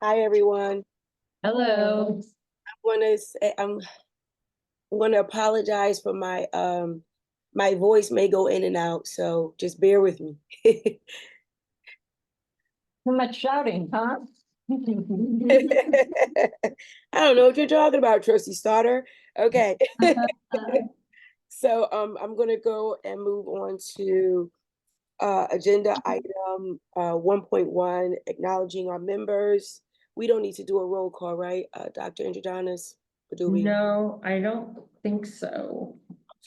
Hi, everyone. Hello. I'm going to apologize for my voice may go in and out, so just bear with me. Too much shouting, huh? I don't know what you're talking about, Trustee Starter. Okay. So I'm going to go and move on to agenda item 1.1, acknowledging our members. We don't need to do a roll call, right, Dr. Androdanis? Or do we? No, I don't think so.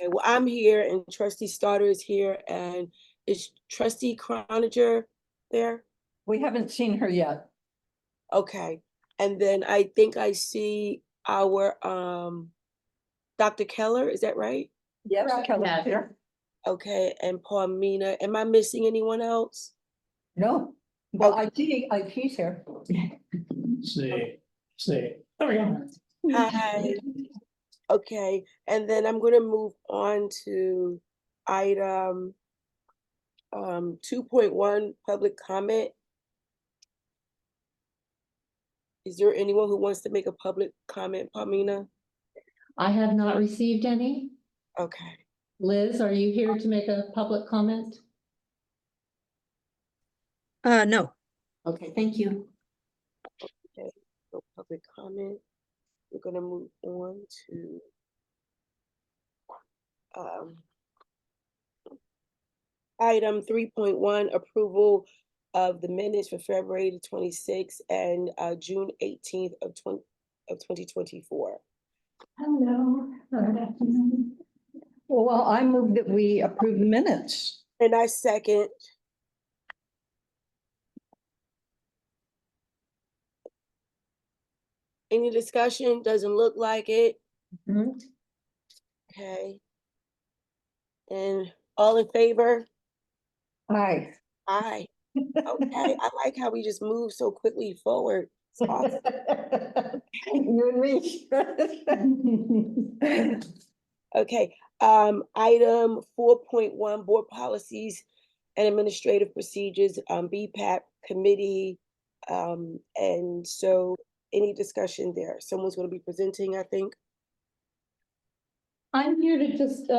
Okay, well, I'm here and Trustee Starter is here, and is Trustee Croninger there? We haven't seen her yet. Okay, and then I think I see our Dr. Keller, is that right? Yes, Kelly's here. Okay, and Paulina, am I missing anyone else? No, well, Okay. she's here. See, there we go. Hi. Okay, and then I'm gonna move on to item 2.1, public comment. Is there anyone who wants to make a public comment, Paulina? I have not received any. Okay, Liz, are you here to make a public comment? No. Okay, thank you. okay, no public comment. We're gonna move on to item 3.1, approval of the minutes for February the 26th and June 18th of 2024. Hello. Good afternoon. Well, I move that we approve the minutes. And I second. Any discussion? Doesn't look like it. Mhm. Okay. And all in favor? Aye. Aye. Okay, I like how we just move so quickly forward. It's awesome. You and me. Okay, item 4.1, board policies and administrative procedures, BPAP committee. And so any discussion there? Someone's gonna be presenting, I think. I'm here to just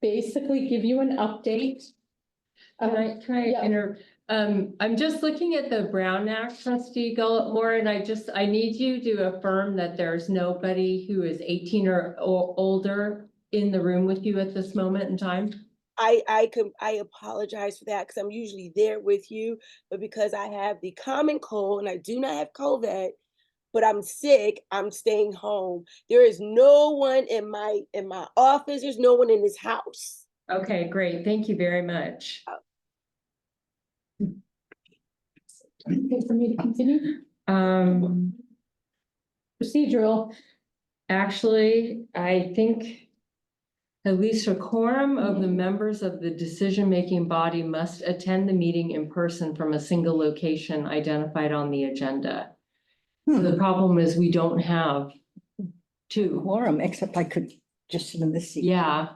basically give you an update. Can I Yeah. I'm just looking at the Brown Act, Trustee Gulletmore, and I need you to affirm that there's nobody who is 18 or older in the room with you at this moment in time. I apologize for that because I'm usually there with you, but because I have the common cold and I do not have COVID, but I'm sick, I'm staying home. There is no one in my office. There's no one in this house. Okay, great. Thank you very much. Okay, for me to continue. Procedural. Actually, I think at least a quorum of the members of the decision-making body must attend the meeting in person from a single location identified on the agenda. So the problem is we don't have two. Quorum, except I could just sit in this seat. Yeah.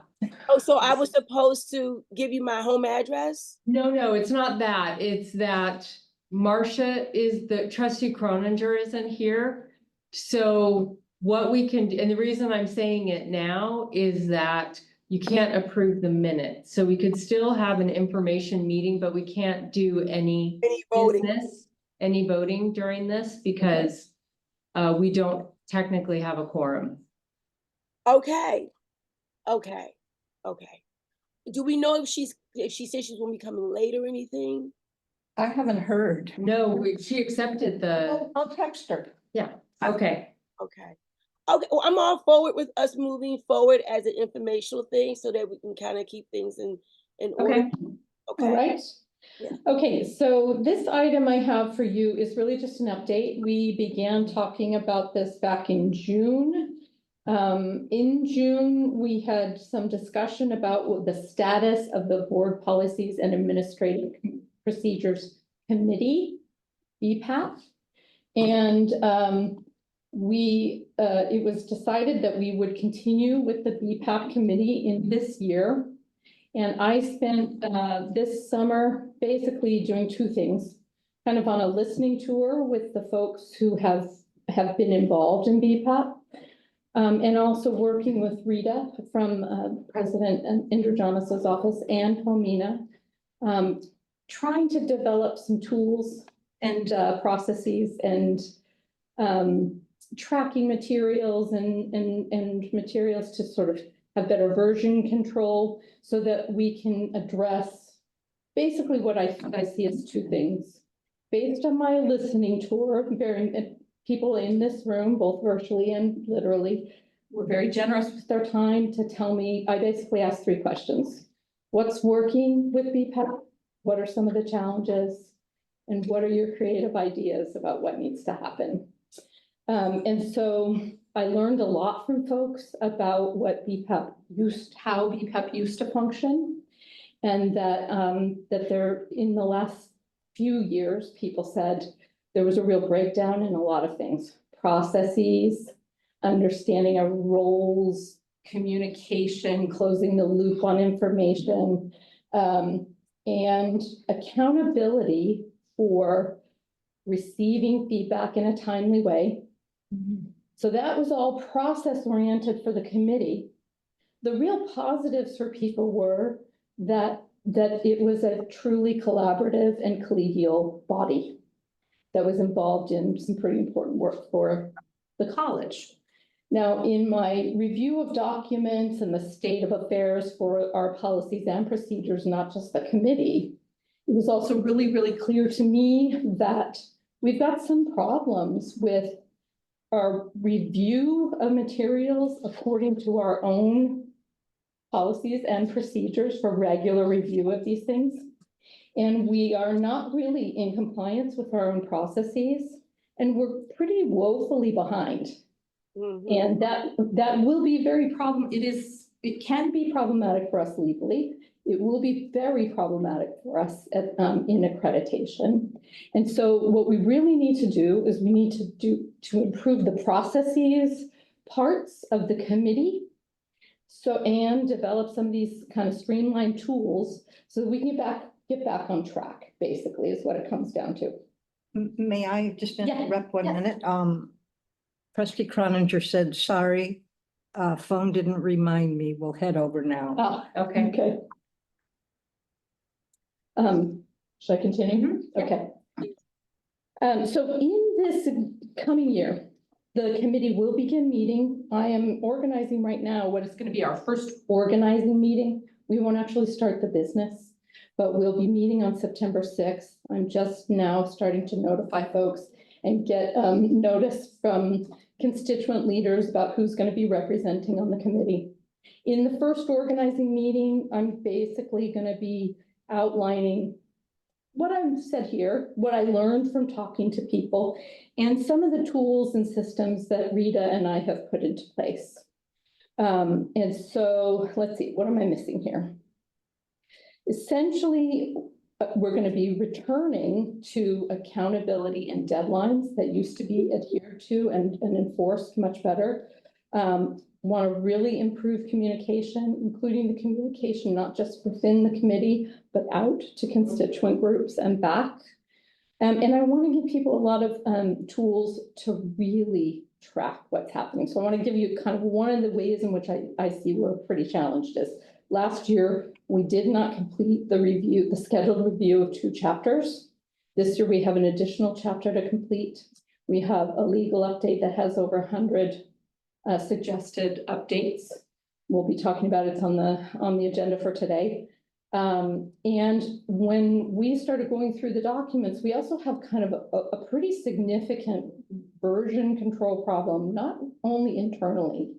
Oh, so I was supposed to give you my home address? No, it's not that. It's that Marcia is the trustee Croninger isn't here. So what we can, and the reason I'm saying it now is that you can't approve the minutes. So we could still have an information meeting, but we can't do any voting? business, any voting during this because we don't technically have a quorum. Okay. Do we know if she said she's gonna be coming late or anything? I haven't heard. No, she accepted the, I'll text her. yeah, okay. Okay. Okay, well, I'm all forward with us moving forward as an informational thing so that we can kind of keep things in order. Okay. Okay. All right. Yeah. Okay, so this item I have for you is really just an update. We began talking about this back in June. In June, we had some discussion about the status of the Board Policies and Administrative Procedures Committee, BPAP. And it was decided that we would continue with the BPAP committee in this year. And I spent this summer basically doing two things. kind of on a listening tour with the folks who have been involved in BPAP. And also working with Rita from President Indra office and Homina, trying to develop some tools and processes and tracking materials and materials to sort of have better version control so that we can address basically what I see as two things. Based on my listening tour, people in this room, both virtually and literally, were very generous with their time to tell me. I basically asked 3 questions. What's working with BPAP? What are some of the challenges? And what are your creative ideas about what needs to happen? And so I learned a lot from folks about what how BPAP used to function. And that there, in the last few years, people said there was a real breakdown in a lot of things, processes, understanding of roles, communication, closing the loop on information, and accountability for receiving feedback in a timely way. So that was all process oriented for the committee. The real positives for people were that it was a truly collaborative and collegial body that was involved in some pretty important work for the college. Now, in my review of documents and the state of affairs for our policies and procedures, not just the committee, it was also really, really clear to me that we've got some problems with our review of materials according to our own policies and procedures for regular review of these things. And we are not really in compliance with our own processes, and we're pretty woefully behind. And that will be it can be problematic for us legally. It will be very problematic for us in accreditation. And so what we really need to do is we need to improve the processes parts of the committee. And develop some of these kind of streamlined tools so that we can get back on track, basically, is what it comes down to. May I just Yeah, interrupt 1 yeah. minute? Trustee Croninger said, sorry, phone didn't remind me. We'll head over now. Oh, okay. Should I continue? Okay. So in this coming year, the committee will begin meeting. I am organizing right now what is going to be our first organizing meeting. We won't actually start the business, but we'll be meeting on September 6th. I'm just now starting to notify folks and get notice from constituent leaders about who's going to be representing on the committee. In the first organizing meeting, I'm basically going to be outlining what I've said here, what I learned from talking to people, and some of the tools and systems that Rita and I have put into place. And so let's see, what am I missing here? Essentially, we're going to be returning to accountability and deadlines that used to be adhered to and enforced much better. Want to really improve communication, including the communication, not just within the committee, but out to constituent groups and back. And I want to give people a lot of tools to really track what's happening. So I want to give you kind of one of the ways in which I see we're pretty challenged is last year, we did not complete the scheduled review of 2 chapters. This year, we have an additional chapter to complete. We have a legal update that has over 100 suggested updates. We'll be talking about it on the agenda for today. And when we started going through the documents, we also have kind of a pretty significant version control problem, not only internally,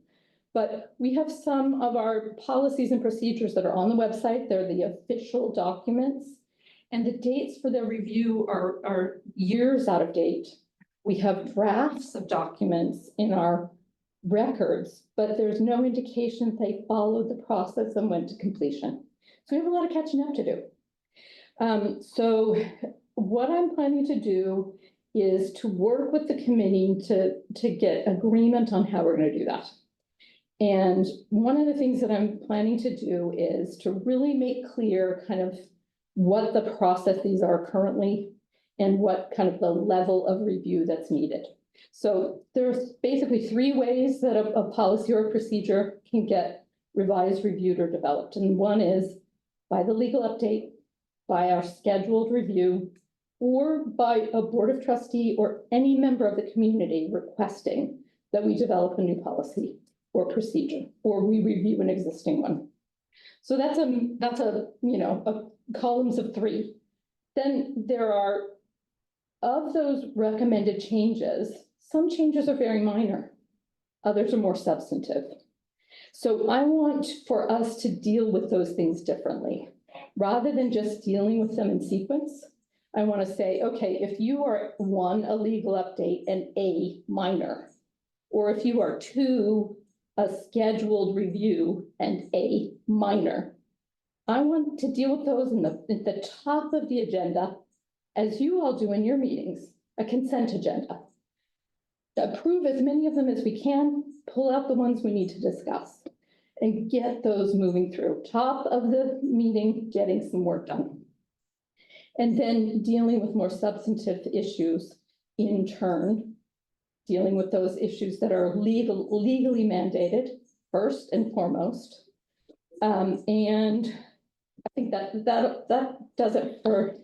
but we have some of our policies and procedures that are on the website. They're the official documents, and the dates for their review are years out of date. We have drafts of documents in our records, but there's no indication they followed the process and went to completion. So we have a lot of catching up to do. So what I'm planning to do is to work with the committee to get agreement on how we're going to do that. And one of the things that I'm planning to do is to really make clear kind of what the processes are currently and what kind of the level of review that's needed. So there's basically three ways that a policy or a procedure can get revised, reviewed, or developed. And one is by the legal update, by our scheduled review, or by a board of trustee or any member of the community requesting that we develop a new policy or procedure, or we review an existing one. So that's a columns of three. Then there are, of those recommended changes, some changes are very minor, others are more substantive. So I want for us to deal with those things differently. Rather than just dealing with them in sequence, I want to say, okay, if you are one, a legal update and a minor, or if you are two, a scheduled review and a minor, I want to deal with those at the top of the agenda, as you all do in your meetings, a consent agenda. Approve as many of them as we can, pull out the ones we need to discuss, and get those moving through. Top of the meeting, getting some work done. And then dealing with more substantive issues in turn, dealing with those issues that are legally mandated first and foremost. And I think that does it for.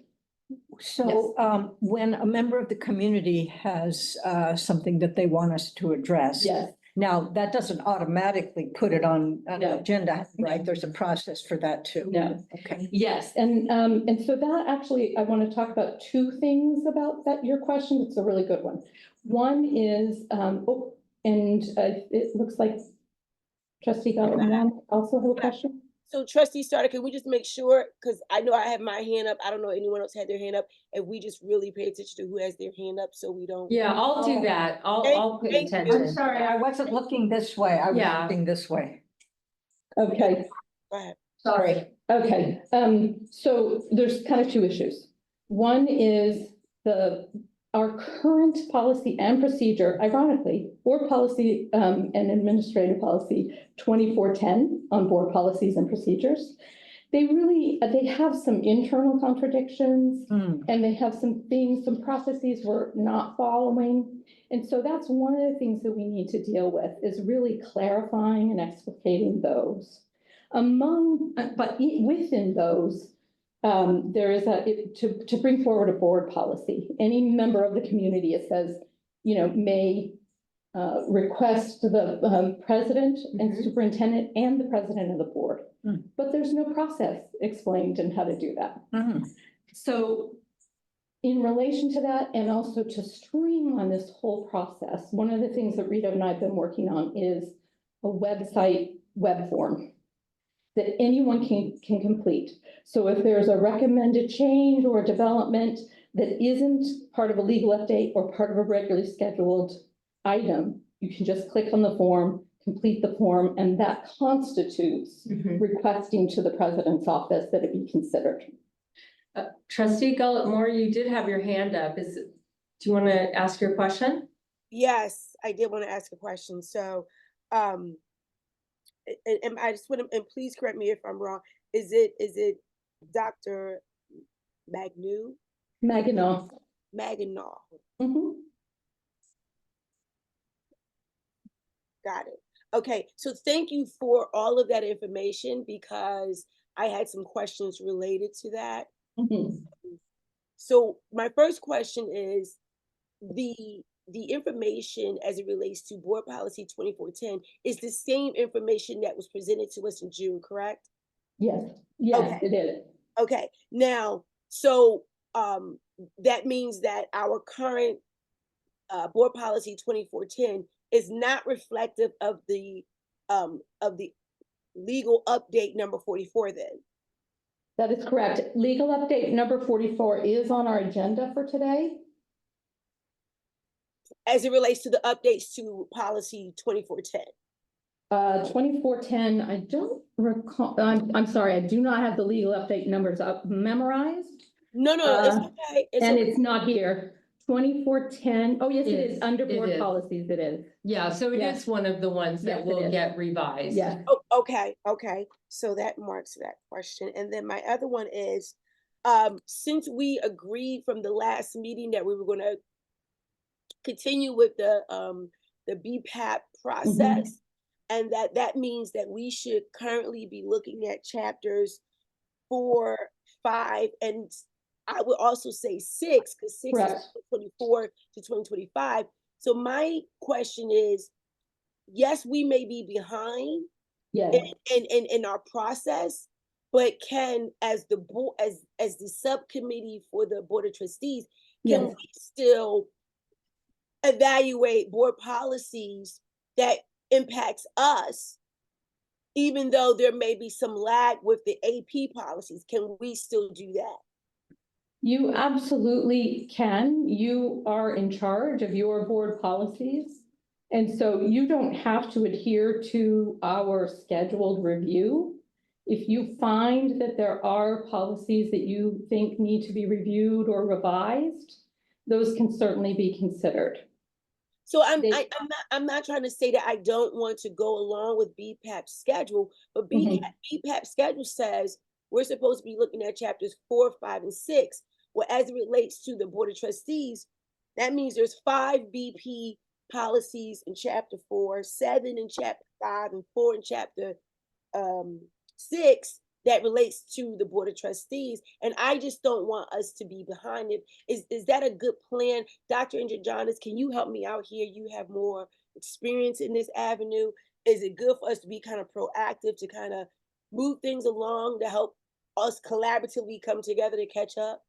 So when a member of the community has something that they want us to address. Yes. Now, that doesn't automatically put it on an No. agenda, right? No. There's a process for that too. No. Okay. Yes, and so that actually, I want to talk about two things about that, your question. It's a really good one. One is, it looks like trustee Gallivan also have a question. So trustee Starter, can we just make sure, because I know I have my hand up, I don't know anyone else had their hand up, and we just really pay attention to who has their hand up, so we don't. Yeah, I'll do that. I'll pay Thank you. attention. I'm sorry, I wasn't looking this way. I was Yeah. looking this way. Okay. Go ahead. Sorry. Okay, so there's kind of two issues. One is our current policy and procedure, ironically, board policy and administrative policy 2410 on board policies and procedures. They have some internal contradictions and they have some things, some processes we're not following. And so that's one of the things that we need to deal with, is really clarifying and explicating those. Within those, there is to bring forward a board policy. Any member of the community, it says, may request the president and superintendent and the president of the board. But there's no process explained in how to do that. So in relation to that, and also to streamline this whole process, one of the things that Rita and I have been working on is a website web form that anyone can complete. So if there's a recommended change or a development that isn't part of a legal update or part of a regularly scheduled item, you can just click on the form, complete the form, and that constitutes requesting to the president's office that it be considered. Trustee Gullett-Moore, you did have your hand up. Do you want to ask your question? Yes, I did want to ask a question. So, and I just want to, and please correct me if I'm wrong. Is it Dr. Magnew? Maginot. Maginot. Got it. Okay, so thank you for all of that information, because I had some questions related to that. So my first question is, the information as it relates to board policy 2410 is the same information that was presented to us in June, correct? Yes, Okay. it is. Okay, now, so that means that our current board policy 2410 is not reflective of the legal update number 44 then? That is correct. Legal update number 44 is on our agenda for today. As it relates to the updates to policy 2410? 2410, I don't recall, I'm sorry, I do not have the legal update numbers up memorized. No, it's okay. And okay. it's not here. 2410, oh yes, it is, under it board is. policies, it is. Yeah, so it Yes. is one of the ones that Yes, it will is. get revised. Yeah. Oh, okay. So that marks that question. And then my other one is, since we agreed from the last meeting that we were gonna continue with the BPAP process, and that means that we should currently be looking at chapters 4, 5, and I would also say 6, because 6 is Correct. 24 to 2025. So my question is, yes, we may be behind Yeah, in our process, but can, as the board, as the subcommittee for the Board of Trustees, can yes. we still evaluate board policies that impacts us, even though there may be some lag with the AP policies? Can we still do that? You absolutely can. You are in charge of your board policies. And so you don't have to adhere to our scheduled review. If you find that there are policies that you think need to be reviewed or revised, those can certainly be considered. So They- I'm not trying to say that I don't want to go along with BPAP's schedule, but BPAP's schedule says we're supposed to be looking at chapters 4, 5, and 6. Well, as it relates to the Board of Trustees, that means there's 5 BP policies in chapter 4, 7 in chapter 5, and 4 in chapter 6 that relates to the Board of Trustees. And I just don't want us to be behind it. Is that a good plan? Dr. Androgenis, can you help me out here? You have more experience in this avenue. Is it good for us to be kind of proactive, to kind of move things along, to help us collaboratively come together to catch up?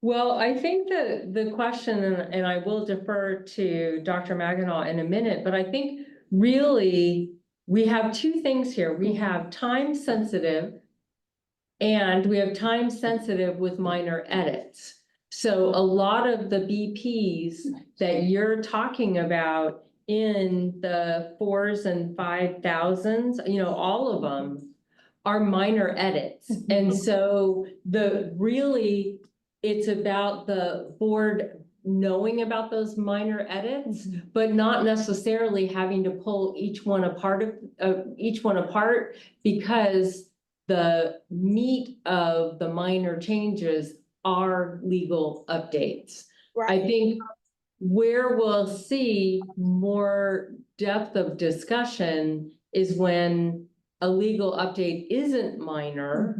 Well, I think that the question, and I will defer to Dr. Maginot in a minute, but I think really we have two things here. We have time sensitive and we have time sensitive with minor edits. So a lot of the BPs that you're talking about in the 4s and 5,000s, you know, all of them are minor edits. And so it's about the board knowing about those minor edits, but not necessarily having to pull each one apart because the meat of the minor changes are legal updates. I think where we'll see more depth of discussion is when a legal update isn't minor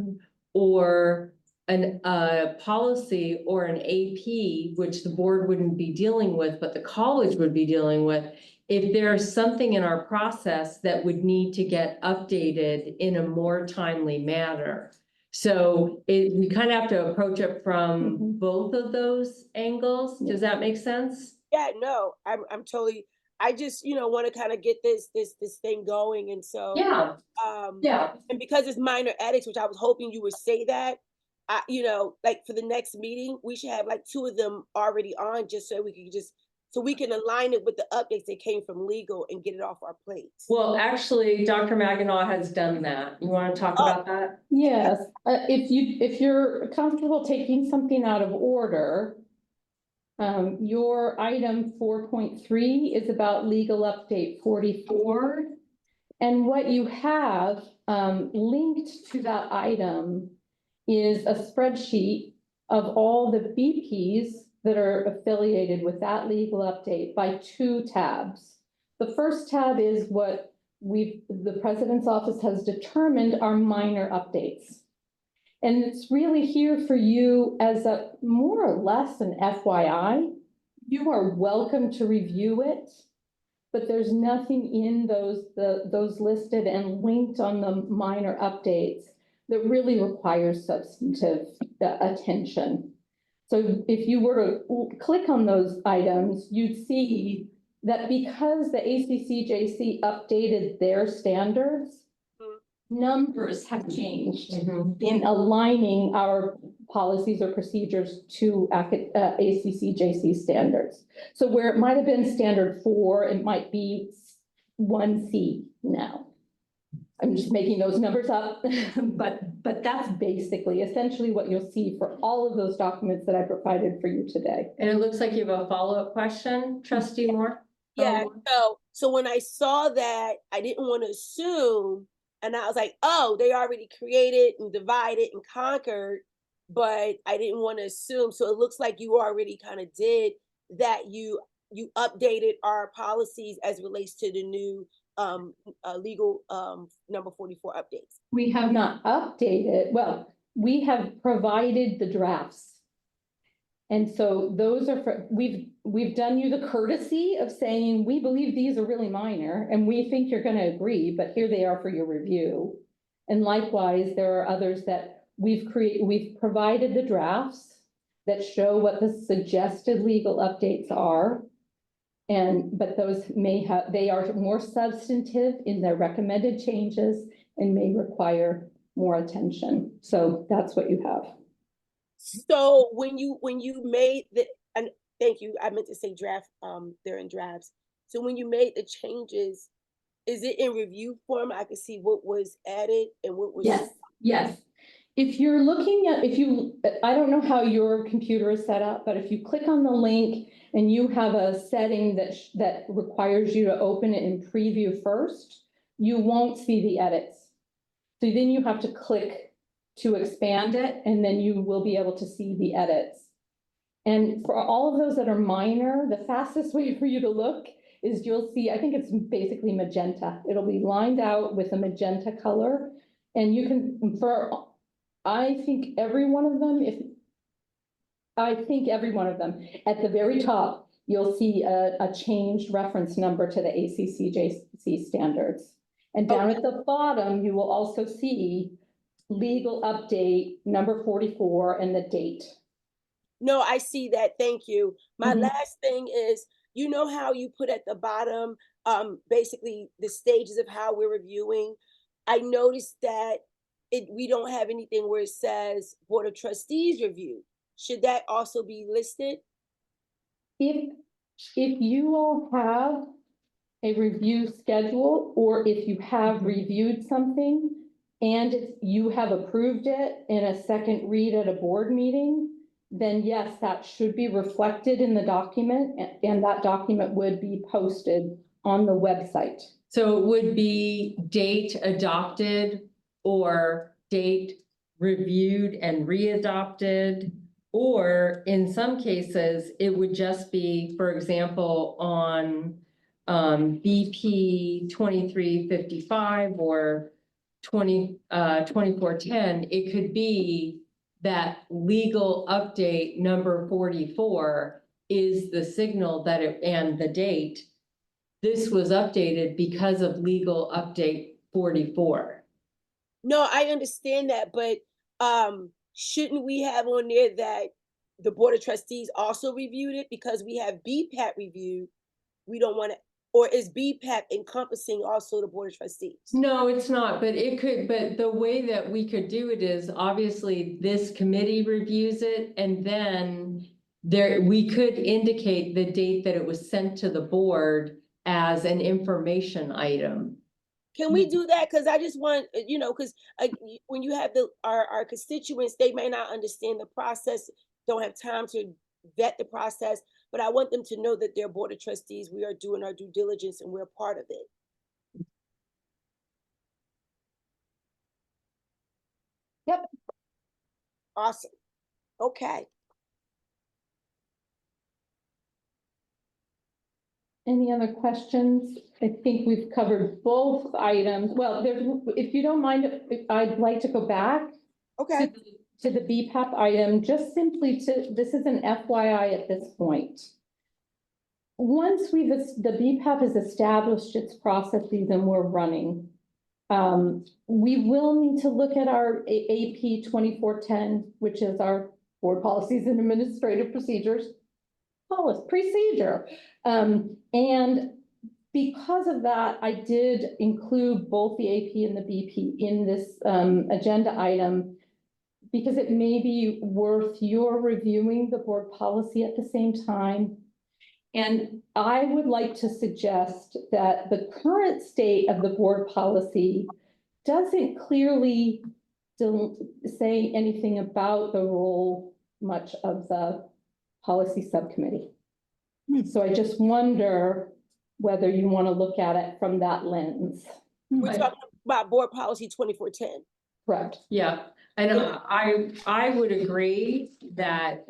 or a policy or an AP, which the board wouldn't be dealing with, but the college would be dealing with. If there's something in our process that would need to get updated in a more timely manner. So we kind of have to approach it from both of those angles. Does that make sense? Yeah, no, I'm totally, I just, want to kind of get this thing going. And so, Yeah, and because it's minor edits, which I was hoping you would say that, like for the next meeting, we should have like 2 of them already on, just so we can align it with the updates that came from legal and get it off our plates. Well, actually, Dr. Maginot has done that. You want to talk about that? Yes, if you're comfortable taking something out of order, your item 4.3 is about legal update 44. And what you have linked to that item is a spreadsheet of all the BPs that are affiliated with that legal update by 2 tabs. The first tab is what the president's office has determined are minor updates. And it's really here for you as a more or less an FYI. You are welcome to review it, but there's nothing in those listed and linked on the minor updates that really requires substantive attention. So if you were to click on those items, you'd see that because the ACCJC updated their standards, numbers have changed in aligning our policies or procedures to ACCJC standards. So where it might have been standard 4, it might be 1C now. I'm just making those numbers up, but that's basically essentially what you'll see for all of those documents that I provided for you today. And it looks like you have a follow-up question, Trustee Moore? Yeah, so when I saw that, I didn't want to assume, and I was like, oh, they already created and divided and conquered but I didn't want to assume. So it looks like you already kind of did that. You updated our policies as relates to the new legal number 44 updates. We have not updated, well, we have provided the drafts. And so those are for, we've done you the courtesy of saying, we believe these are really minor and we think you're gonna agree, but here they are for your review. And likewise, there are others that we've provided the drafts that show what the suggested legal updates are. But those they are more substantive in their recommended changes and may require more attention. So that's what you have. So when you made the, and thank you, I meant to say draft, they're in drafts. So when you made the changes, is it in review form? I could see what was added and what was. Yes. If you're looking at, I don't know how your computer is set up, but if you click on the link and you have a setting that requires you to open it in preview first, you won't see the edits. So then you have to click to expand it, and then you will be able to see the edits. And for all of those that are minor, the fastest way for you to look is you'll see, I think it's basically magenta. It'll be lined out with a magenta color. And you can, I think every one of them, at the very top, you'll see a changed reference number to the ACCJC standards. And down at the bottom, you will also see legal update number 44 and the date. No, I see that. Thank you. My Mhm. last thing is, you know how you put at the bottom, basically the stages of how we're reviewing. I noticed that we don't have anything where it says Board of Trustees review. Should that also be listed? If you all have a review schedule, or if you have reviewed something and you have approved it in a second read at a board meeting, then yes, that should be reflected in the document, and that document would be posted on the website. So it would be date adopted or date reviewed and readopted. Or in some cases, it would just be, for example, on BP 2355 or 2410, it could be that legal update number 44 is the signal that and the date. This was updated because of legal update 44. No, I understand that, but shouldn't we have on there that the Board of Trustees also reviewed it? Because we have BPAP review. We don't want to, or is BPAP encompassing also the Board of Trustees? No, it's not, but it could, but the way that we could do it is obviously this committee reviews it, and then we could indicate the date that it was sent to the board as an information item. Can we do that? Because I just want, because when you have our constituents, they may not understand the process, don't have time to vet the process, but I want them to know that they're Board of Trustees. We are doing our due diligence and we're a part of it. Yep. Awesome. Okay. Any other questions? I think we've covered both items. Well, if you don't mind, I'd like to go back Okay. to the BPAP item, just simply this is an FYI at this point. Once the BPAP has established its processes and we're running, we will need to look at our AP 2410, which is our board policies and administrative procedures. Procedure. And because of that, I did include both the AP and the BP in this agenda item, because it may be worth your reviewing the board policy at the same time. And I would like to suggest that the current state of the board policy doesn't clearly say anything about the role much of the policy subcommittee. So I just wonder whether you want to look at it from that lens. We're talking about Board Policy 2410. Correct. Yeah, and I would agree that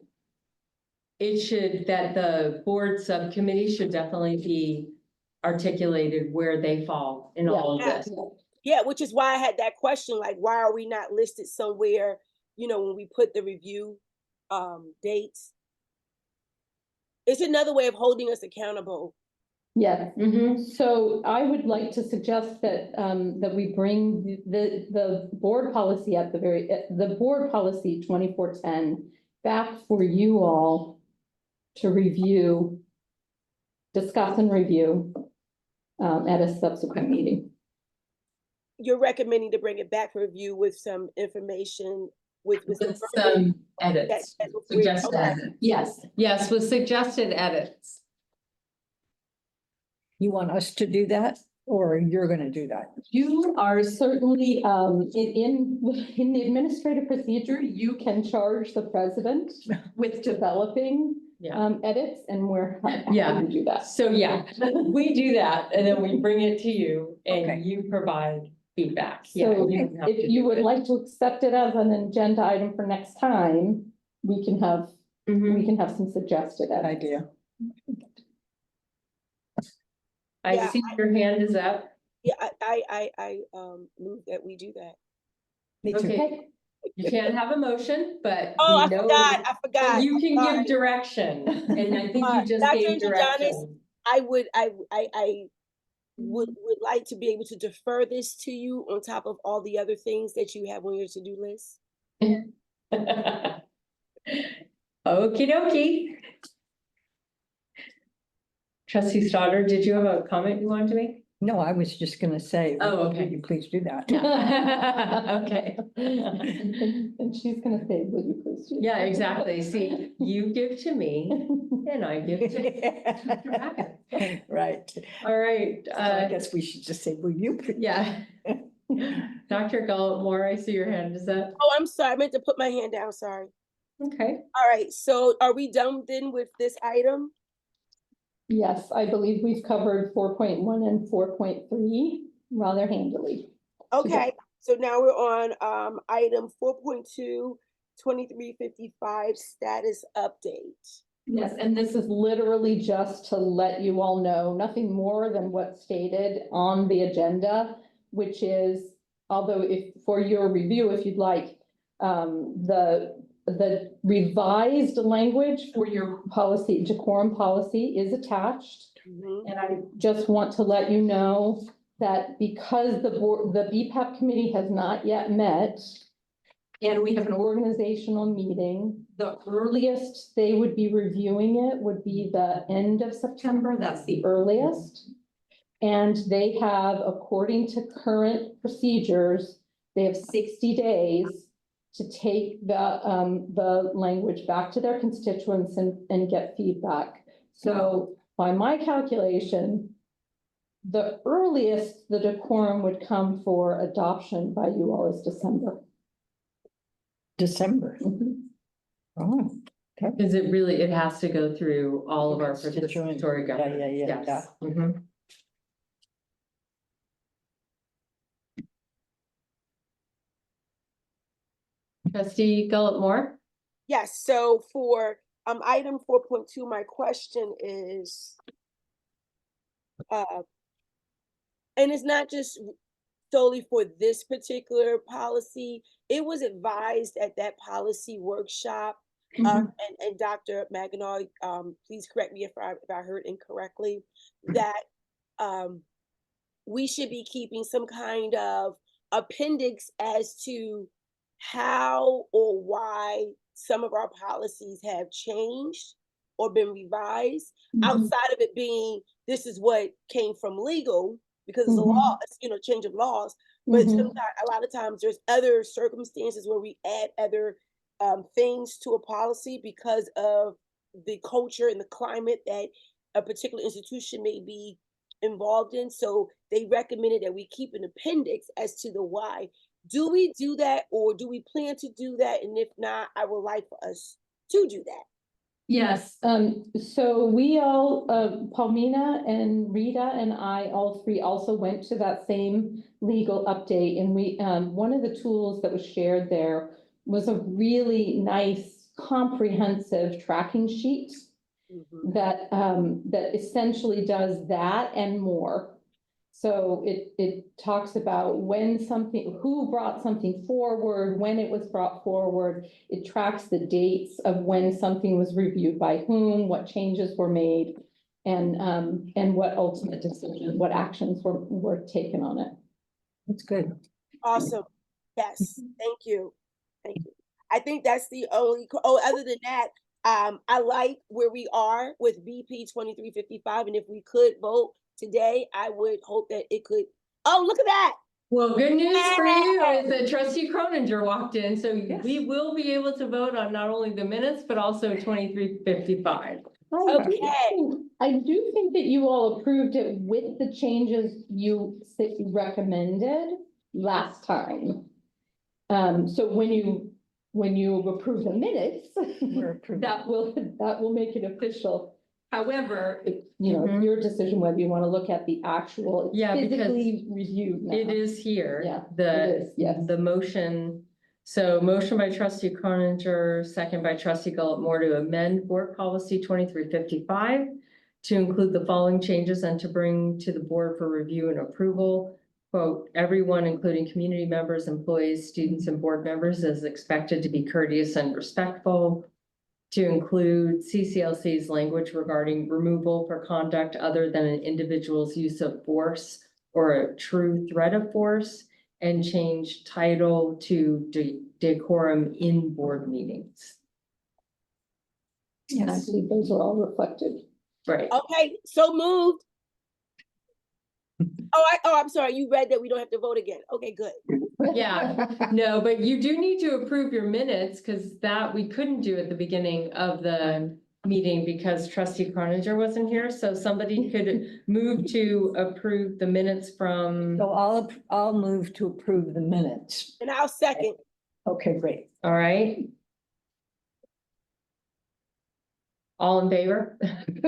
that the board subcommittee should definitely be articulated where they fall in all of Yeah. this. Yeah, which is why I had that question, like, why are we not listed somewhere, when we put the review dates? It's another way of holding us accountable. Yes. Mhm. So I would like to suggest that, that we bring the board policy at the board policy 2410 back for you all to review, discuss and review, at a subsequent meeting. You're recommending to bring it back for review with some information with With some some edits, that's what suggested okay. edits. Yes. Yes, with suggested edits. You want us to do that, or you're gonna do that? You are certainly, in the administrative procedure, you can charge the president with developing, Yeah. edits, and we're happy Yeah. to do that. So yeah, we do that and then we bring it to you Okay. and you provide feedback. Yeah, So you don't have to if you do would it. like to accept it as an agenda item for next time, we can have Mhm. some suggested That edits. idea. I Yeah, see your hand is up. Yeah, I move that we do that. Me too. Okay, you can't have a motion, but Oh, we I know forgot, that you can Sorry. give direction. And I think you just Dr. gave Andrew direction. I would like to be able to defer this to you on top of all the other things that you have on your to-do list. Okie dokie. Trustee Stoddard, did you have a comment you wanted to make? No, I was just gonna say. Oh, okay. Would you please do that? Okay. And she's gonna say, will you please? do Yeah, that?" exactly. See, you give to me and I give to. Right. All right, So I guess we should just say, will you? please? yeah. Dr. Gallimore, I see your hand is up. Oh, I'm sorry, I meant to put my hand down, sorry. Okay. All right, so are we done then with this item? Yes, I believe we've covered 4.1 and 4.3 rather handily. Okay, so now we're on item 4.2, 2355 status update. Yes, and this is literally just to let you all know, nothing more than what's stated on the agenda, which is, although if, for your review, if you'd like, the revised language for your policy, decorum policy is attached. Mhm. And I just want to let you know that because the board, the BPAP committee has not yet met, and we have an organizational meeting, the earliest they would be reviewing it would be the end of September. That's the earliest. And they have, according to current procedures, they have 60 days to take the language back to their constituents and get feedback. So by my calculation, the earliest the decorum would come for adoption by you all is December. December. Oh, Because it has to go through all of our Constituent. participatory Yeah, government. yeah. Yes. Mhm. Trustee Gallimore? Yes, so for item 4.2, my question is, and it's not just solely for this particular policy, it was advised at that policy workshop, and Dr. Maginot, please correct me if I heard incorrectly, that we should be keeping some kind of appendix as to how or why some of our policies have changed or been revised, outside of it being, this is what came from legal, because it's a law, it's, change of laws. But sometimes, a lot of times there's other circumstances where we add other things to a policy because of the culture and the climate that a particular institution may be involved in. So they recommended that we keep an appendix as to the why. Do we do that, or do we plan to do that? And if not, I would like for us to do that. Yes, so we all, Paulina and Rita and I, all three also went to that same legal update. And we, one of the tools that was shared there was a really nice comprehensive tracking sheet Mhm. that, that essentially does that and more. So it talks about when something, who brought something forward, when it was brought forward. It tracks the dates of when something was reviewed by whom, what changes were made, and what ultimate decision, what actions were taken on it. That's good. Awesome. Yes, thank you. Thank you. I think that's the only, other than that, I like where we are with BP 2355. And if we could vote today, I would hope that it could, oh, look at that. Well, good news for you is that trustee Croninger walked in, so we will be able to vote on not only the minutes, but also 2355. I do think that you all approved it with the changes you recommended last time. So when you approve the minutes, We're approving. that will make it official. However, you know, Mhm. it's your decision whether you want to look at the actual, it's Yeah, because physically reviewed now. It is here. Yeah, The, it is, yes. the motion, so motion by trustee Croninger, second by trustee Gillett-Moore to amend board policy 2355 to include the following changes and to bring to the board for review and approval. Quote, everyone, including community members, employees, students, and board members, is expected to be courteous and respectful. To include CCLC's language regarding removal for conduct other than an individual's use of force or a true threat of force, and change title to decorum in board meetings. And I believe those are all reflected. Right. Okay, so moved. I'm sorry, you read that we don't have to vote again. Okay, good. Yeah, no, but you do need to approve your minutes because that we couldn't do at the beginning of the meeting because trustee Croninger wasn't here. So somebody could move to approve the minutes from, So I'll move to approve the minutes. And I'll second. Okay, great. all right? All in favor?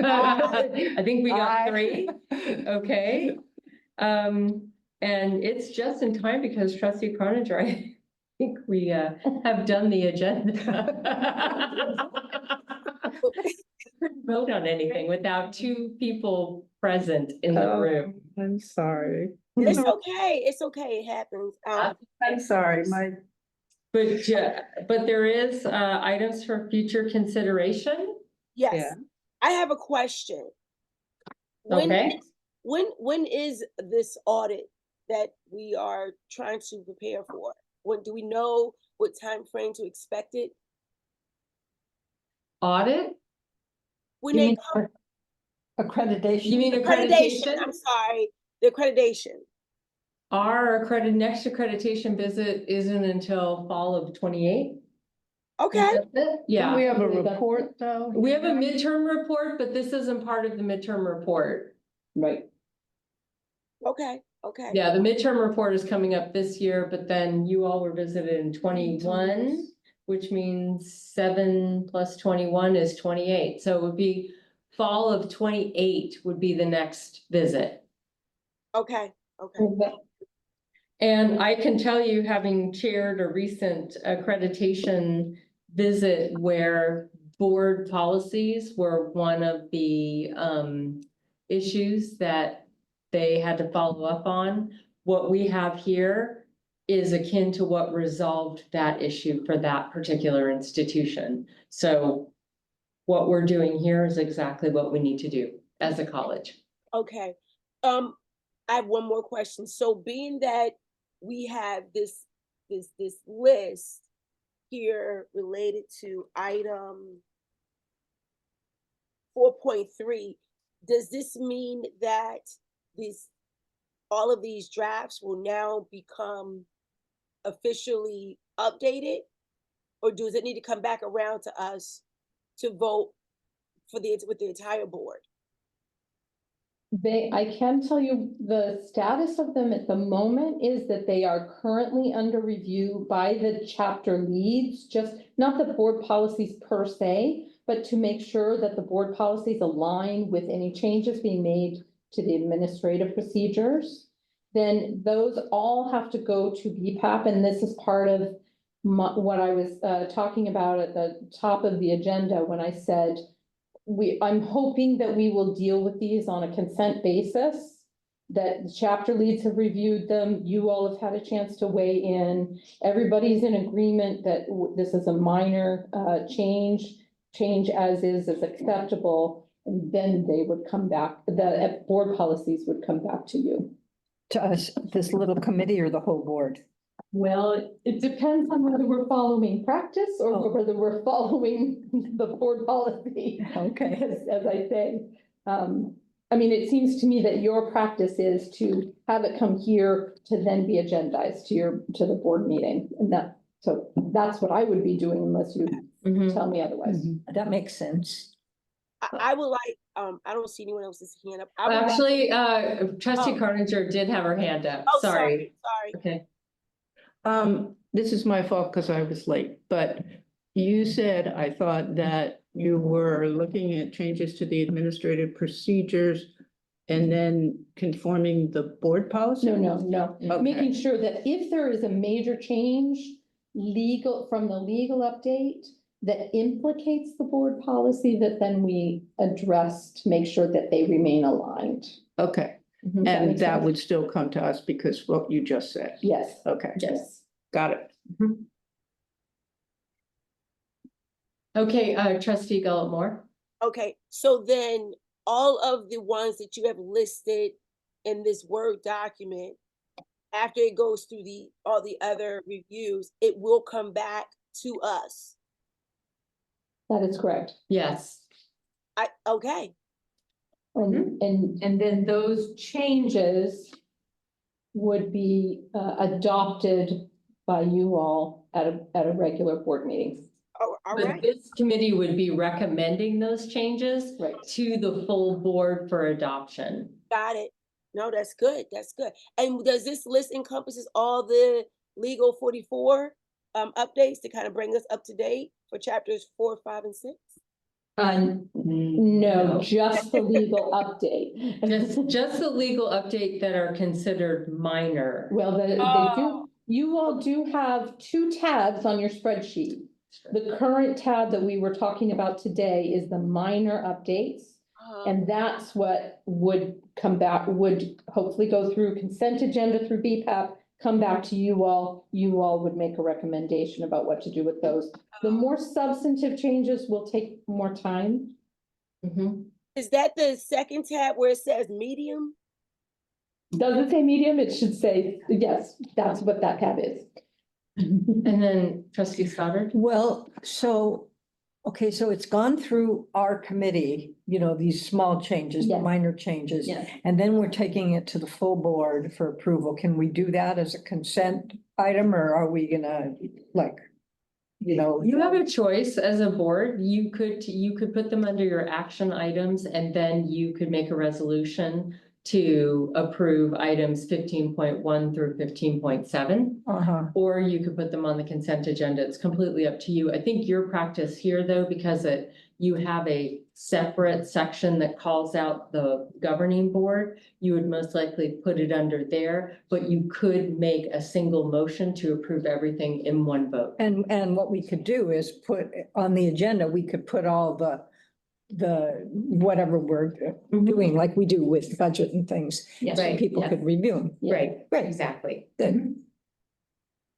I think we got three. Okay. And it's just in time because trustee Croninger, I think we have done the agenda. Couldn't vote on anything without two people present in the room. I'm sorry. It's okay. It's okay. It happens. I'm sorry, But there is items for future consideration. Yes, Yeah. I have a question. Okay. When is this audit that we are trying to prepare for? When do we know what time frame to expect it? Audit? When You they mean come, accreditation? You mean accreditation, accreditation? I'm sorry, the accreditation. Our next accreditation visit isn't until fall of 28. Okay, Yeah. We have a report though? We have a midterm report, but this isn't part of the midterm report. Right. okay. Yeah, the midterm report is coming up this year, but then you all were visited in 21, which means 7 plus 21 is 28. So it would be fall of 28 would be the next visit. Okay. And I can tell you, having chaired a recent accreditation visit where board policies were one of the issues that they had to follow up on. What we have here is akin to what resolved that issue for that particular institution. So what we're doing here is exactly what we need to do as a college. Okay. I have one more question. So being that we have this list here related to item 4.3, does this mean that all of these drafts will now become officially updated? Or does it need to come back around to us to vote with the entire board? I can tell you the status of them at the moment is that they are currently under review by the chapter leads, just not the board policies per se, but to make sure that the board policies align with any changes being made to the administrative procedures, then those all have to go to BPAP, and this is part of what I was talking about at the top of the agenda when I said I'm hoping that we will deal with these on a consent basis, that the chapter leads have reviewed them, you all have had a chance to weigh in, everybody's in agreement that this is a minor change as is acceptable, and then they would come back, the board policies would come back to you. To us, this little committee or the whole board? Well, it depends on whether we're following practice or Oh. whether we're following the board policy. Okay. Because as I say, I mean, it seems to me that your practice is to have it come here to then be agendized to the board meeting. And so that's what I would be doing unless you Mhm. tell me otherwise. That makes sense. I would like, I don't see anyone else's hand up. I would like- Actually, trustee Oh. Carninger did have her hand up. Oh, Sorry. Sorry. Okay. This is my fault because I was late, but you said, I thought that you were looking at changes to the administrative procedures and then conforming the board policy? No. Okay. Making sure that if there is a major change from the legal update that implicates the board policy, that then we address to make sure that they remain aligned. Okay, Does make and that sense? would still come to us because what you just said. Yes, Okay, yes. got it. Okay, trustee Gullit-Moore. Okay, so then all of the ones that you have listed in this Word document, after it goes through all the other reviews, it will come back to us. That is correct. Yes. Okay, And then those changes would be adopted by you all at a regular board meeting. all But right, this committee would be recommending those changes Right. to the full board for adoption. got it. No, that's good, that's good. And does this list encompasses all the legal 44 updates to kind of bring us up to date for chapters 4, 5, and 6? No, just the legal update. Just the legal update that are considered minor. Well, they Oh. do, you all do have two tabs on your spreadsheet. The current tab that we were talking about today is the minor updates. And that's what would come back, would hopefully go through consent agenda through BPAP, come back to you all would make a recommendation about what to do with those. The more substantive changes will take more time. Mhm. Is that the second tab where it says medium? Does it say medium? It should say, yes, that's what that tab is. And then trustee Stoddard? Well, so, okay, so it's gone through our committee, these small changes, the Yes. minor changes. Yes. And then we're taking it to the full board for approval. Can we do that as a consent item, or are we gonna, You have a choice as a board. You could put them under your action items and then you could make a resolution to approve items 15.1 through 15.7. Uh-huh. Or you could put them on the consent agenda. It's completely up to you. I think your practice here, though, because you have a separate section that calls out the governing board, you would most likely put it under there, but you could make a single motion to approve everything in one vote. And what we could do is put on the agenda, we could put all the whatever we're doing, like we do with budget and things. Yes. So Right, people could review them. Right, Right. exactly. Good.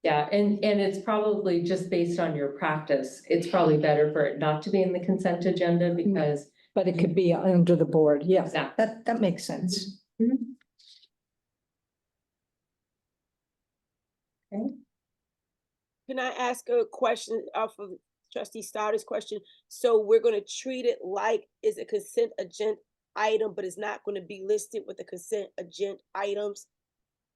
Yeah, and it's probably just based on your practice, it's probably better for it not to be in the consent agenda because. But it could be under the board. Yeah, Exactly. that makes sense. Can I ask a question off of trustee Stoddard's question? So we're gonna treat it like it's a consent agenda item, but it's not gonna be listed with the consent agenda items?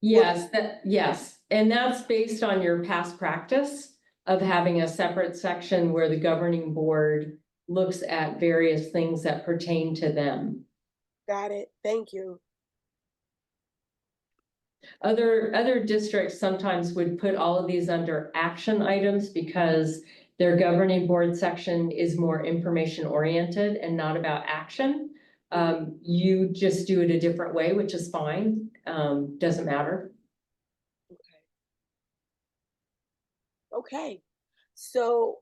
Yes, and that's based on your past practice of having a separate section where the governing board looks at various things that pertain to them. Got it, thank you. Other districts sometimes would put all of these under action items because Their governing board section is more information oriented and not about action. You just do it a different way, which is fine. Doesn't matter. Okay, so,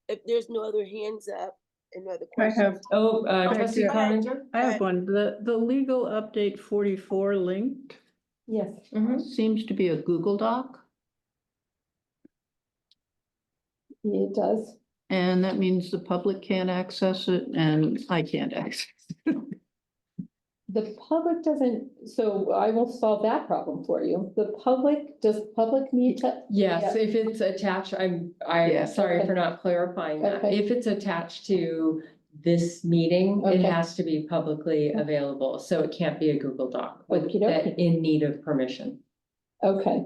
if there's no other hands up, and no other I questions. have, Oh, trustee Yeah. Croninger? I have one. The legal update 44 linked Yes. Mhm. seems to be a Google Doc. It does. And that means the public can't access it and I can't access it. The public doesn't, so I will solve that problem for you. Does the public need to? Yes, if it's attached, I'm Yeah. sorry Okay. for not clarifying that. Okay. If it's attached to this meeting, it Okay. has to be publicly available, so it can't be a Google Doc with Okey-dokey. that in need of permission. Okay.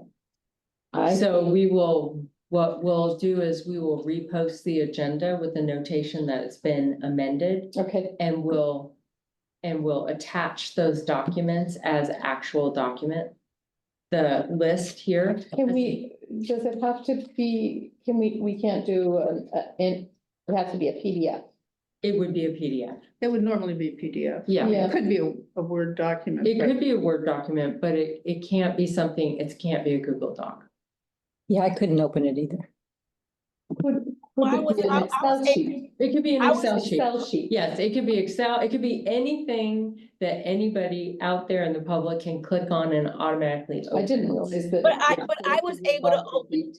So we will, what we'll do is we will repost the agenda with a notation that it's been amended, Okay, and we'll attach those documents as actual document. The list here. does it have to be, we can't do, it has to be a PDF. It would be a PDF. It would normally be PDF. Yeah. Yeah. It could be a Word document. It but- could be a Word document, but it can't be something, it can't be a Google Doc. Yeah, I couldn't open it either. Could Well, I it was- be an I Excel was- sheet? It could be an I was Excel sheet. Excel sheet. Yes, it could be Excel, it could be anything that anybody out there in the public can click on and automatically open. I didn't realize that. But I was able to open,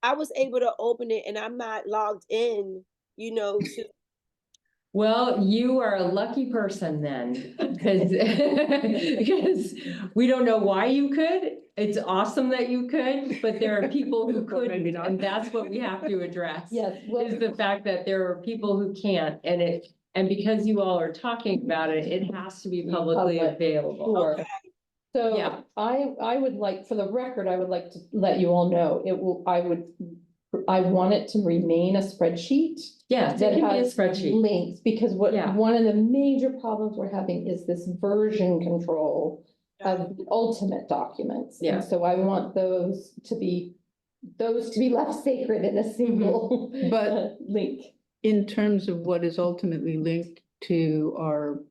I was able to open it and I'm not logged in, you know, to, Well, you are a lucky person then, because we don't know why you could. It's awesome that you could, but there are people who But maybe couldn't, not. and that's what we have to address. Yes, well, Is the fact that there are people who can't, and because you all are talking about it, it has to be publicly Public, available. sure. So Yeah. I would like, for the record, I would like to let you all know, I want it to remain a spreadsheet. Yes, it That can be a has spreadsheet. links, because Yeah. one of the major problems we're having is this version control of the ultimate documents. And Yeah. so I want those to be left sacred in a single But- link. In terms of what is ultimately linked to our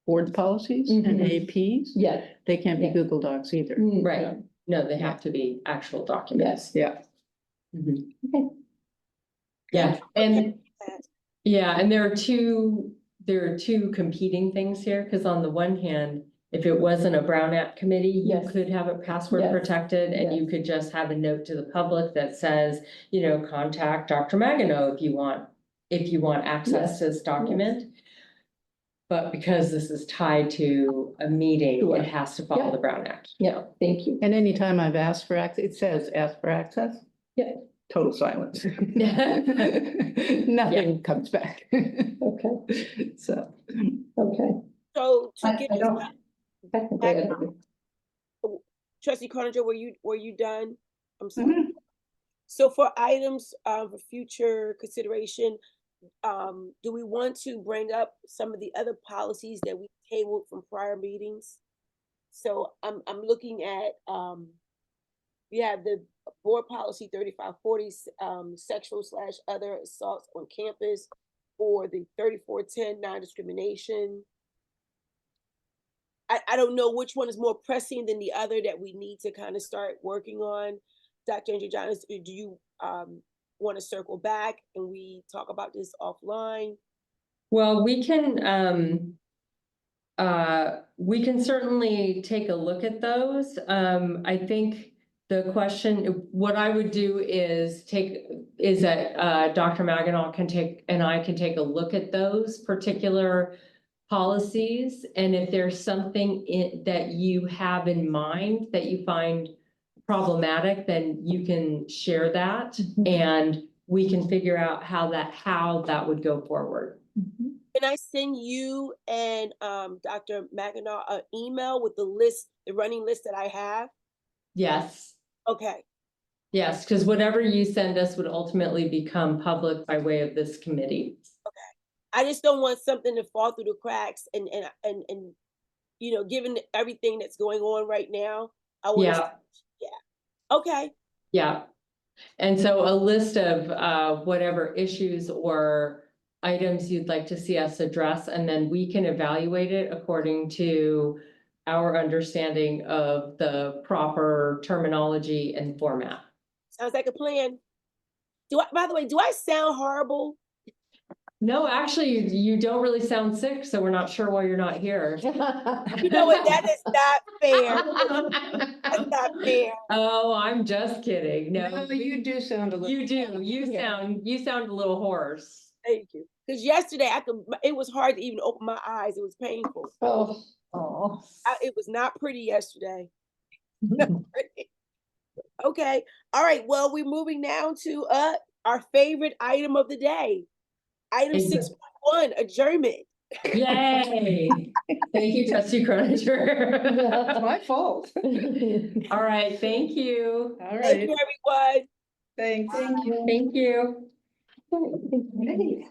board policies and Mhm. APs, Yeah. they can't be Yeah. Google Docs either. Right. No, they have to be actual documents. Yeah. Mhm. Okay. Yeah, and there are two competing things here, because on the one hand, if it wasn't a Brown Act committee, you Yes. could have it password Yes. protected, and you Yes. could just have a note to the public that says, contact Dr. Magano if you want access to this document. But because this is tied to a meeting, Sure. it has to follow Yeah. the Brown Act. Yeah, thank you. And anytime I've asked for access, it says ask for access. Yeah. Total silence. Nothing comes back. Okay, So, okay. so to I get don't- this, Technically, I don't- trustee Croninger, were you done? I'm sorry. mhm. So for items, for future consideration, do we want to bring up some of the other policies that we tabled from prior meetings? So I'm looking at, we have the board policy 3540, sexual/other assaults on campus, or the 3410 non-discrimination. I don't know which one is more pressing than the other that we need to kind of start working on. Dr. Andrew Johnson, do you want to circle back and we talk about this offline? Well, we can certainly take a look at those. I think the question, what I would do is that Dr. Maginot I can take a look at those particular policies. And if there's something that you have in mind that you find problematic, then you can share that and we can figure out how that would go forward. Can I send you and Dr. Maginot an email with the running list that I have? Yes. Okay, Yes, because whatever you send us would ultimately become public by way of this committee. I just don't want something to fall through the cracks and given everything that's going on right now, I want. Yeah, Okay, yeah. And so a list of whatever issues or items you'd like to see us address, and then we can evaluate it according to our understanding of the proper terminology and format. Sounds like a plan. By the way, do I sound horrible? No, actually, you don't really sound sick, so we're not sure why you're not here. You know what? That is not fair. That's not fair. Oh, I'm just kidding. No, No, you do sound a little. you do. You sound a little hoarse. Thank you. Because yesterday it was hard to even open my eyes. It was painful. Oh, Oh. It was not pretty yesterday. Not pretty. Okay. All right. Well, we're moving now to our favorite item of the day. Item Exactly. 6.1, adjournment. Yay! Thank you, Trustee Croninger. My fault. All right, thank you. All Thank you, everyone. Thanks. Thank you. Hey.